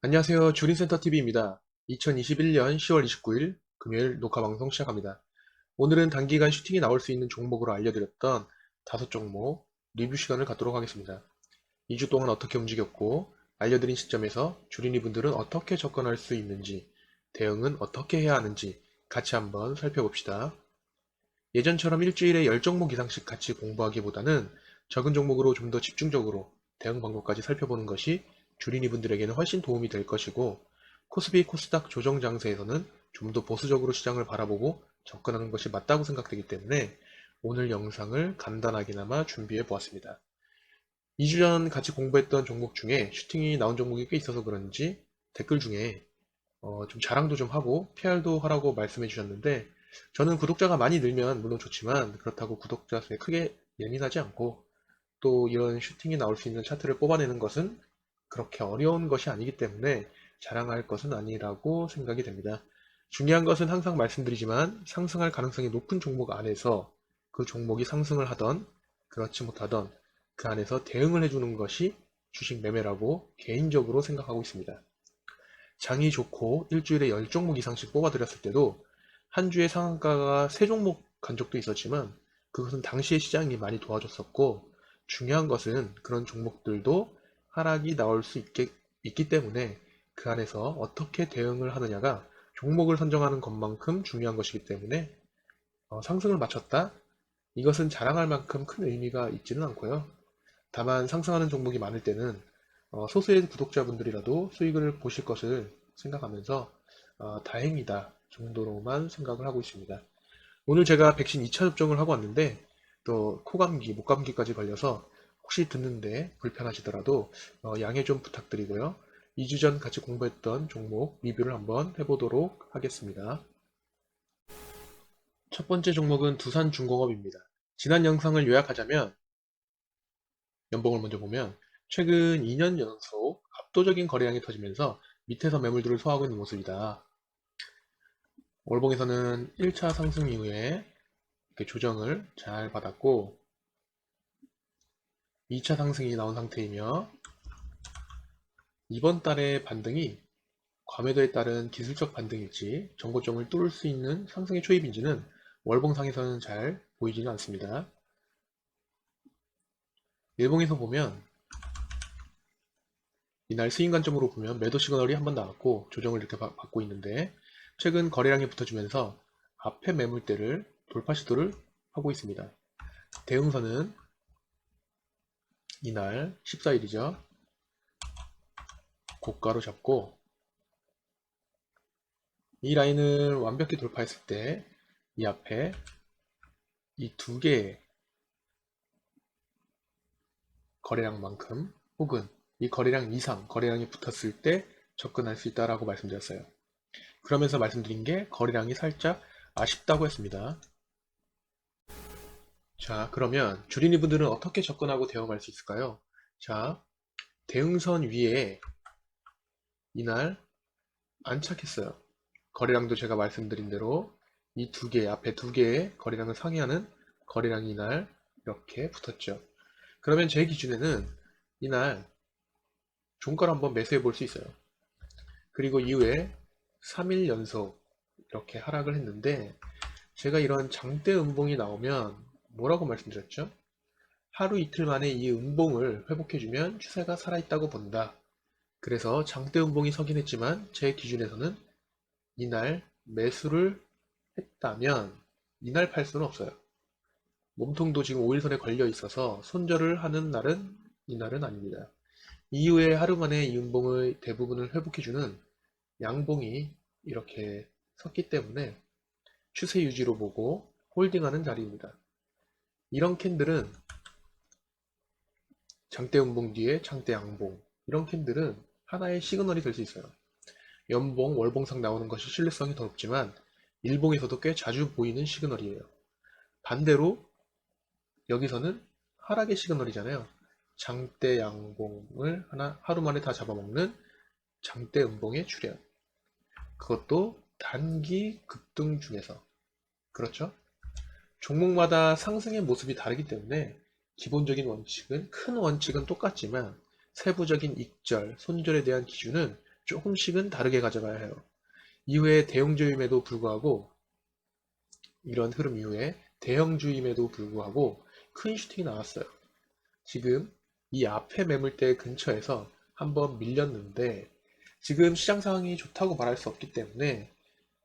안녕하세요. 주린센터TV입니다. 2021년 10월 29일 금요일 녹화방송 시작합니다. 오늘은 단기간 슈팅이 나올 수 있는 종목으로 알려드렸던 5종목 리뷰 시간을 갖도록 하겠습니다. 2주 동안 어떻게 움직였고 알려드린 시점에서 주린이분들은 어떻게 접근할 수 있는지 대응은 어떻게 해야 하는지 같이 한번 살펴봅시다. 예전처럼 일주일에 10종목 이상씩 같이 공부하기보다는 적은 종목으로 좀 더 집중적으로 대응 방법까지 살펴보는 것이 주린이분들에게는 훨씬 도움이 될 것이고, 코스피 코스닥 조정 장세에서는 좀 더 보수적으로 시장을 바라보고 접근하는 것이 맞다고 생각되기 때문에 오늘 영상을 간단하게나마 준비해 보았습니다. 2주 전 같이 공부했던 종목 중에 슈팅이 나온 종목이 꽤 있어서 그런지 댓글 중에 좀 자랑도 좀 하고 PR도 하라고 말씀해 주셨는데, 저는 구독자가 많이 늘면 물론 좋지만 그렇다고 구독자 수에 크게 예민하지 않고, 또 이런 슈팅이 나올 수 있는 차트를 뽑아내는 것은 그렇게 어려운 것이 아니기 때문에 자랑할 것은 아니라고 생각이 됩니다. 중요한 것은 항상 말씀드리지만 상승할 가능성이 높은 종목 안에서 그 종목이 상승을 하던 그렇지 못하던 그 안에서 대응을 해주는 것이 주식 매매라고 개인적으로 생각하고 있습니다. 장이 좋고 일주일에 10종목 이상씩 뽑아드렸을 때도 한 주에 상한가가 3종목 간 적도 있었지만 그것은 당시의 시장이 많이 도와줬었고, 중요한 것은 그런 종목들도 하락이 나올 수 있기 때문에 그 안에서 어떻게 대응을 하느냐가 종목을 선정하는 것만큼 중요한 것이기 때문에 상승을 마쳤다? 이것은 자랑할 만큼 큰 의미가 있지는 않고요. 다만 상승하는 종목이 많을 때는 소수의 구독자분들이라도 수익을 보실 것을 생각하면서 다행이다 정도로만 생각을 하고 있습니다. 오늘 제가 백신 2차 접종을 하고 왔는데 또 코감기, 목감기까지 걸려서 혹시 듣는데 불편하시더라도 양해 좀 부탁드리고요. 2주 전 같이 공부했던 종목 리뷰를 한번 해보도록 하겠습니다. 첫 번째 종목은 두산중공업입니다. 지난 영상을 요약하자면, 연봉을 먼저 보면 최근 2년 연속 압도적인 거래량이 터지면서 밑에서 매물들을 소화하고 있는 모습이다. 월봉에서는 1차 상승 이후에 이렇게 조정을 잘 받았고 2차 상승이 나온 상태이며, 이번 달의 반등이 과매도에 따른 기술적 반등일지 전고점을 뚫을 수 있는 상승의 초입인지는 월봉상에서는 잘 보이지는 않습니다. 일봉에서 보면 이날 스윙 관점으로 보면 매도 시그널이 한번 나왔고 조정을 이렇게 받고 있는데, 최근 거래량이 붙어주면서 앞에 매물대를 돌파 시도를 하고 있습니다. 대응선은 이날 14일이죠. 고가로 잡고 이 라인을 완벽히 돌파했을 때 이 앞에 이 두 개의 거래량만큼 혹은 이 거래량 이상 거래량이 붙었을 때 접근할 수 있다라고 말씀드렸어요. 그러면서 말씀드린 게 거래량이 살짝 아쉽다고 했습니다. 자, 그러면 주린이분들은 어떻게 접근하고 대응할 수 있을까요? 자, 대응선 위에 이날 안착했어요. 거래량도 제가 말씀드린 대로 이 두 개, 앞에 두 개의 거래량을 상회하는 거래량이 이날 이렇게 붙었죠. 그러면 제 기준에는 이날 종가를 한번 매수해 볼 수 있어요. 그리고 이후에 3일 연속 이렇게 하락을 했는데, 제가 이런 장대 음봉이 나오면 뭐라고 말씀드렸죠? 하루 이틀 만에 이 음봉을 회복해주면 추세가 살아있다고 본다. 그래서 장대 음봉이 서긴 했지만 제 기준에서는 이날 매수를 했다면 이날 팔 수는 없어요. 몸통도 지금 5일선에 걸려 있어서 손절을 하는 날은 이날은 아닙니다. 이후에 하루 만에 이 음봉의 대부분을 회복해주는 양봉이 이렇게 섰기 때문에 추세 유지로 보고 홀딩하는 자리입니다. 이런 캔들은 장대 음봉 뒤에 장대 양봉, 이런 캔들은 하나의 시그널이 될 수 있어요. 연봉, 월봉상 나오는 것이 신뢰성이 더 높지만 일봉에서도 꽤 자주 보이는 시그널이에요. 반대로 여기서는 하락의 시그널이잖아요. 장대 양봉을 하루 만에 다 잡아먹는 장대 음봉의 출현. 그것도 단기 급등 중에서. 그렇죠? 종목마다 상승의 모습이 다르기 때문에 기본적인 원칙은, 큰 원칙은 똑같지만 세부적인 익절, 손절에 대한 기준은 조금씩은 다르게 가져가야 해요. 이후에 대형주임에도 불구하고 이런 흐름 이후에 대형주임에도 불구하고 큰 슈팅이 나왔어요. 지금 이 앞에 매물대 근처에서 한번 밀렸는데 지금 시장 상황이 좋다고 말할 수 없기 때문에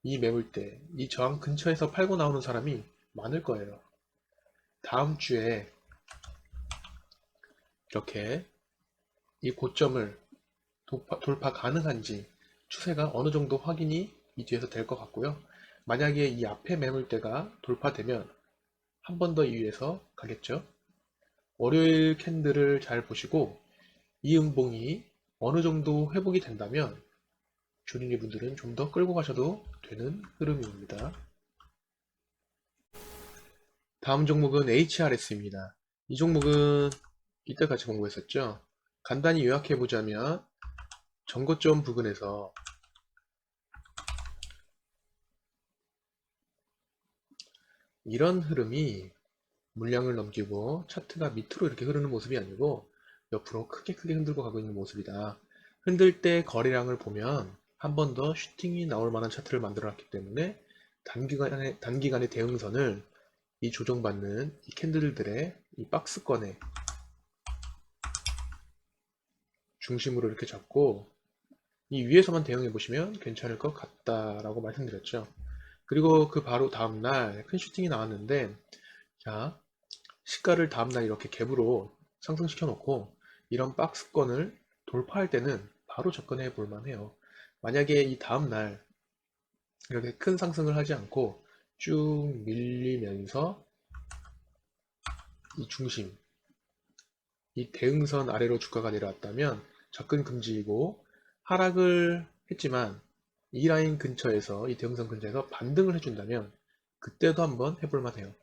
이 매물대, 이 저항 근처에서 팔고 나오는 사람이 많을 거예요. 다음 주에 이렇게 이 고점을 돌파 가능한지 추세가 어느 정도 확인이 이 뒤에서 될 것 같고요. 만약에 이 앞에 매물대가 돌파되면 한 번 더 이 위에서 가겠죠. 월요일 캔들을 잘 보시고 이 음봉이 어느 정도 회복이 된다면 주린이 분들은 좀 더 끌고 가셔도 되는 흐름입니다. 다음 종목은 HRS입니다. 이 종목은 이때 같이 공부했었죠. 간단히 요약해 보자면 전고점 부근에서 이런 흐름이 물량을 넘기고 차트가 밑으로 이렇게 흐르는 모습이 아니고 옆으로 크게 흔들고 가고 있는 모습이다. 흔들 때 거래량을 보면 한 번 더 슈팅이 나올 만한 차트를 만들어 놨기 때문에 단기간의 대응선을 이 조정받는 이 캔들들의 이 박스권의 중심으로 이렇게 잡고 이 위에서만 대응해 보시면 괜찮을 것 같다라고 말씀드렸죠. 그리고 그 바로 다음날 큰 슈팅이 나왔는데 자, 시가를 다음날 이렇게 갭으로 상승시켜 놓고 이런 박스권을 돌파할 때는 바로 접근해 볼 만해요. 만약에 이 다음날 이렇게 큰 상승을 하지 않고 쭉 밀리면서 이 중심, 이 대응선 아래로 주가가 내려왔다면 접근 금지이고 하락을 했지만 이 라인 근처에서 이 대응선 근처에서 반등을 해준다면 그때도 한번 해볼 만해요.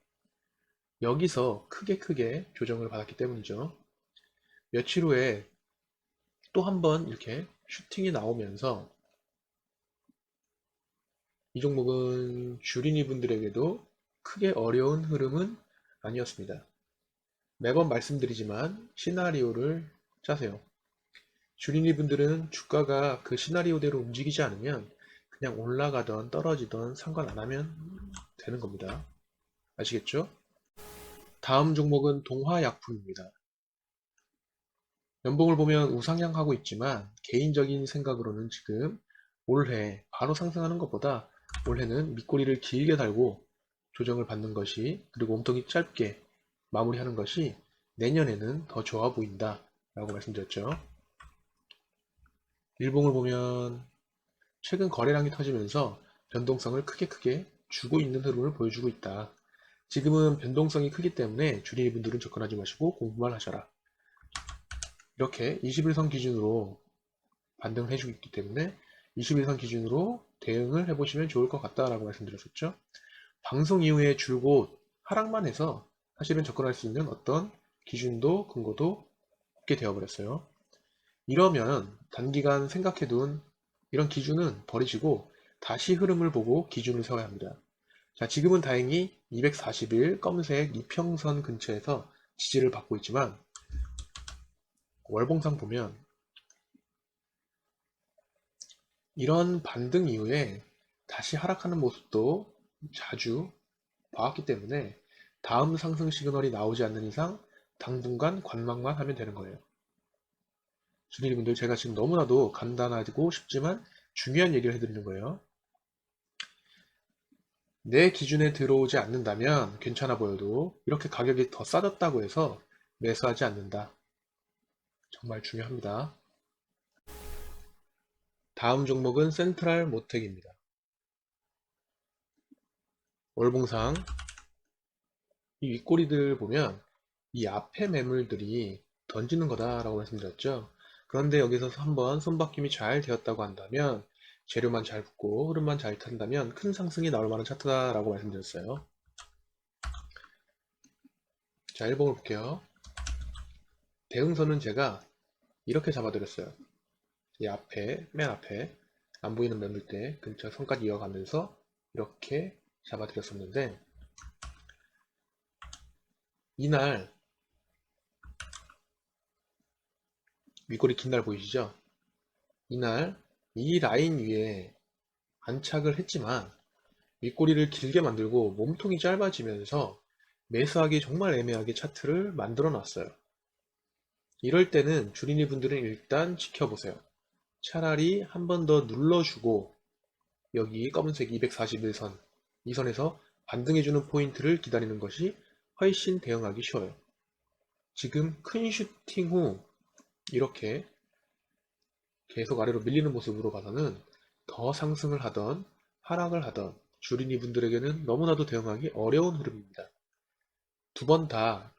여기서 크게 조정을 받았기 때문이죠. 며칠 후에 또 한 번 이렇게 슈팅이 나오면서 이 종목은 주린이 분들에게도 크게 어려운 흐름은 아니었습니다. 매번 말씀드리지만 시나리오를 짜세요. 주린이 분들은 주가가 그 시나리오대로 움직이지 않으면 그냥 올라가던 떨어지던 상관 안 하면 되는 겁니다. 아시겠죠? 다음 종목은 동화약품입니다. 연봉을 보면 우상향하고 있지만 개인적인 생각으로는 지금 올해 바로 상승하는 것보다 올해는 밑꼬리를 길게 달고 조정을 받는 것이 그리고 몸통이 짧게 마무리하는 것이 내년에는 더 좋아 보인다 라고 말씀드렸죠. 일봉을 보면 최근 거래량이 터지면서 변동성을 크게 주고 있는 흐름을 보여주고 있다. 지금은 변동성이 크기 때문에 주리분들은 접근하지 마시고 공부만 하셔라. 이렇게 21선 기준으로 반등을 해주고 있기 때문에 21선 기준으로 대응을 해보시면 좋을 것 같다라고 말씀드렸었죠. 방송 이후에 줄곧 하락만 해서 사실은 접근할 수 있는 어떤 기준도 근거도 없게 되어버렸어요. 이러면 단기간 생각해둔 이런 기준은 버리시고 다시 흐름을 보고 기준을 세워야 합니다. 자, 지금은 다행히 240일 검은색 이평선 근처에서 지지를 받고 있지만 월봉상 보면 이런 반등 이후에 다시 하락하는 모습도 자주 봐왔기 때문에 다음 상승 시그널이 나오지 않는 이상 당분간 관망만 하면 되는 거예요. 주민분들 제가 지금 너무나도 간단하고 쉽지만 중요한 얘기를 해드리는 거예요. 내 기준에 들어오지 않는다면 괜찮아 보여도 이렇게 가격이 더 싸졌다고 해서 매수하지 않는다. 정말 중요합니다. 다음 종목은 센트럴 모텍입니다. 월봉상 이 윗꼬리들 보면 이 앞에 매물들이 던지는 거다라고 말씀드렸죠. 그런데 여기서 한번 손바뀜이 잘 되었다고 한다면 재료만 잘 붙고 흐름만 잘 탄다면 큰 상승이 나올 만한 차트다라고 말씀드렸어요. 자, 1번을 볼게요. 대응선은 제가 이렇게 잡아드렸어요. 이 앞에, 맨 앞에 안 보이는 매물대 근처 선까지 이어가면서 이렇게 잡아드렸었는데 이날 윗꼬리 긴 날 보이시죠? 이날 이 라인 위에 안착을 했지만 윗꼬리를 길게 만들고 몸통이 짧아지면서 매수하기 정말 애매하게 차트를 만들어 놨어요. 이럴 때는 주린이 분들은 일단 지켜보세요. 차라리 한 번 더 눌러주고 여기 검은색 241선, 이 선에서 반등해주는 포인트를 기다리는 것이 훨씬 대응하기 쉬워요. 지금 큰 슈팅 후 이렇게 계속 아래로 밀리는 모습으로 봐서는 더 상승을 하던 하락을 하던 주린이 분들에게는 너무나도 대응하기 어려운 흐름입니다. 두 번 다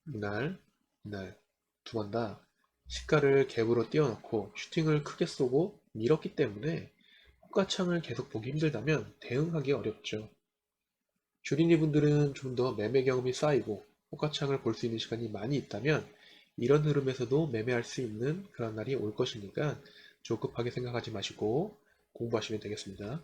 이날, 이날 두 번 다 시가를 갭으로 띄워놓고 슈팅을 크게 쏘고 밀었기 때문에 호가창을 계속 보기 힘들다면 대응하기 어렵죠. 주린이 분들은 좀 더 매매 경험이 쌓이고 호가창을 볼 수 있는 시간이 많이 있다면 이런 흐름에서도 매매할 수 있는 그런 날이 올 것이니까 조급하게 생각하지 마시고 공부하시면 되겠습니다.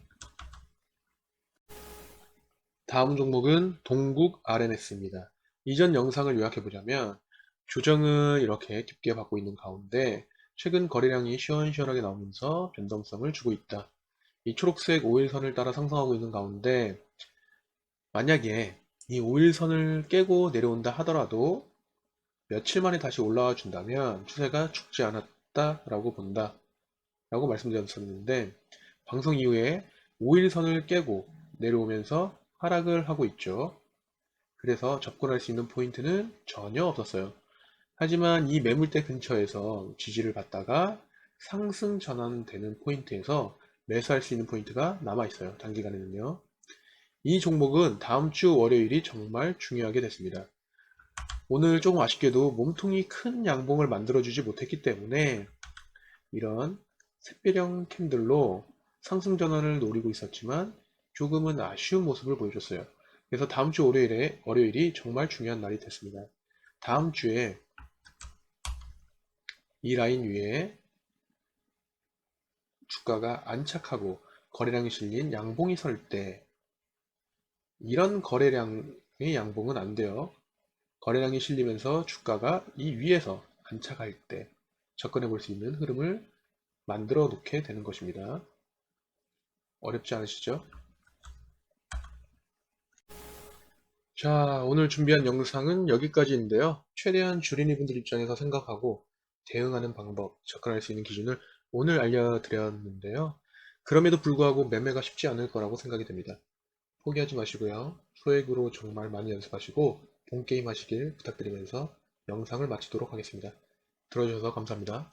다음 종목은 동국 RNS입니다. 이전 영상을 요약해보자면 조정을 이렇게 깊게 받고 있는 가운데 최근 거래량이 시원시원하게 나오면서 변동성을 주고 있다. 이 초록색 5일선을 따라 상승하고 있는 가운데 만약에 이 5일선을 깨고 내려온다 하더라도 며칠 만에 다시 올라와 준다면 추세가 죽지 않았다라고 본다 라고 말씀드렸었는데 방송 이후에 5일선을 깨고 내려오면서 하락을 하고 있죠. 그래서 접근할 수 있는 포인트는 전혀 없었어요. 하지만 이 매물대 근처에서 지지를 받다가 상승 전환되는 포인트에서 매수할 수 있는 포인트가 남아 있어요. 단기간에는요. 이 종목은 다음 주 월요일이 정말 중요하게 됐습니다. 오늘 조금 아쉽게도 몸통이 큰 양봉을 만들어주지 못했기 때문에 이런 샛별형 캔들로 상승 전환을 노리고 있었지만 조금은 아쉬운 모습을 보여줬어요. 그래서 다음 주 월요일이 정말 중요한 날이 됐습니다. 다음 주에 이 라인 위에 주가가 안착하고 거래량이 실린 양봉이 설 때 이런 거래량의 양봉은 안 돼요. 거래량이 실리면서 주가가 이 위에서 안착할 때 접근해 볼 수 있는 흐름을 만들어 놓게 되는 것입니다. 어렵지 않으시죠? 자, 오늘 준비한 영상은 여기까지인데요. 최대한 주린이 분들 입장에서 생각하고 대응하는 방법, 접근할 수 있는 기준을 오늘 알려드렸는데요. 그럼에도 불구하고 매매가 쉽지 않을 거라고 생각이 됩니다. 포기하지 마시고요. 소액으로 정말 많이 연습하시고 본 게임 하시길 부탁드리면서 영상을 마치도록 하겠습니다. 들어주셔서 감사합니다.